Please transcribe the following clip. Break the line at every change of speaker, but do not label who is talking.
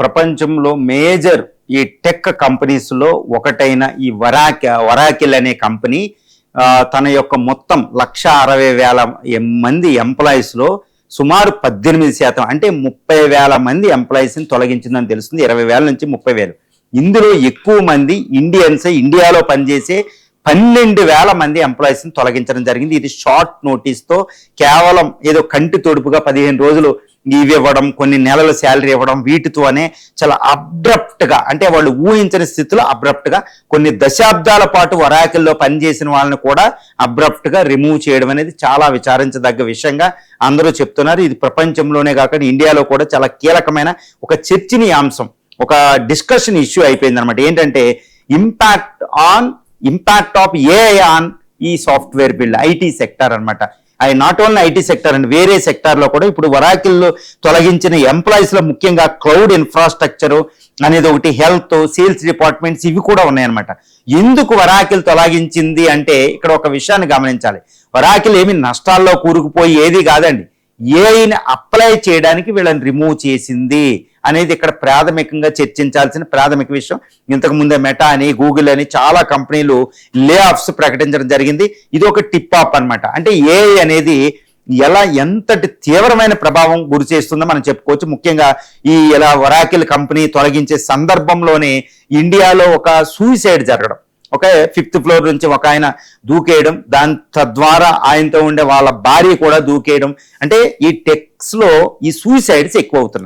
ప్రపంచంలో మేజర్ ఈ tech companies లో ఒకటైన ఈ వరాకిల్ అనే కంపెనీ తన యొక్క మొత్తం 1,60,000 మంది ఎంప్లాయీస్ లో సుమారు 18% అంటే 30,000 మంది ఎంప్లాయీస్ ని తొలగించిందని తెలుస్తుంది. 20,000 నుంచి 30,000. ఇందులో ఎక్కువ మంది ఇండియన్స్, ఇండియాలో పనిచేసే 12,000 మంది ఎంప్లాయీస్ ని తొలగించడం జరిగింది. ఇది షార్ట్ నోటీస్ తో కేవలం ఏదో కంటి తొడుపుగా 15 రోజులు ఇవి ఇవ్వడం, కొన్ని నెలల శాలరీ ఇవ్వడం, వీటితోనే చాలా అబ్రప్ట్ గా, అంటే వాళ్ళు ఊహించని స్థితిలో అబ్రప్ట్ గా కొన్ని దశాబ్దాల పాటు వరాకిల్లో పనిచేసిన వాళ్ళని కూడా అబ్రప్ట్ గా రిమూవ్ చేయడం అనేది చాలా విచారించదగ్గ విషయంగా అందరూ చెప్తున్నారు. ఇది ప్రపంచంలోనే కాకుండా ఇండియాలో కూడా చాలా కీలకమైన ఒక చర్చనీయాంశం, ఒక డిస్కషన్ ఇష్యూ అయిపోయింది అనమాట. ఏంటంటే ఇంపాక్ట్ ఆఫ్ ఏఐ ఆన్ ఈ సాఫ్ట్వేర్ బిల్డ్, ఐటీ సెక్టర్ అనమాట. అది not only IT sector and వేరే సెక్టార్లో కూడా ఇప్పుడు వరాకిల్లో తొలగించిన ఎంప్లాయీస్ లో ముఖ్యంగా క్లౌడ్ ఇన్ఫ్రాస్ట్రక్చర్ అనేది ఒకటి, హెల్త్, సేల్స్ డిపార్ట్మెంట్స్ ఇవి కూడా ఉన్నాయన్నమాట. ఎందుకు వరాకిల్ తొలగించింది అంటే ఇక్కడ ఒక విషయాన్ని గమనించాలి. వరాకిల్ ఏమి నష్టాల్లో కూరుకుపోయి ఏది కాదండి, ఏఐని అప్లై చేయడానికి వీళ్ళని రిమూవ్ చేసింది అనేది ఇక్కడ ప్రాథమికంగా చర్చించాల్సిన ప్రాథమిక విషయం. ఇంతకు ముందే మెటా అని, గూగుల్ అని చాలా కంపెనీలు లే ఆఫ్స్ ప్రకటించడం జరిగింది. ఇది ఒక టిప్ ఆఫ్ అనమాట. అంటే ఏఐ అనేది ఎంతటి తీవ్రమైన ప్రభావం గురి చేస్తుందో మనం చెప్పుకోవచ్చు. ముఖ్యంగా ఈ వరాకిల్ కంపెనీ తొలగించే సందర్భంలోనే ఇండియాలో ఒక సూసైడ్ జరగడం, ఒక 5th ఫ్లోర్ నుంచి ఒక ఆయన దూకేయడం, దాని తద్వారా ఆయనతో ఉండే వాళ్ళ భార్య కూడా దూకేయడం. అంటే ఈ టెక్స్ లో ఈ సూసైడ్స్ ఎక్కువ అవుతున్నాయి.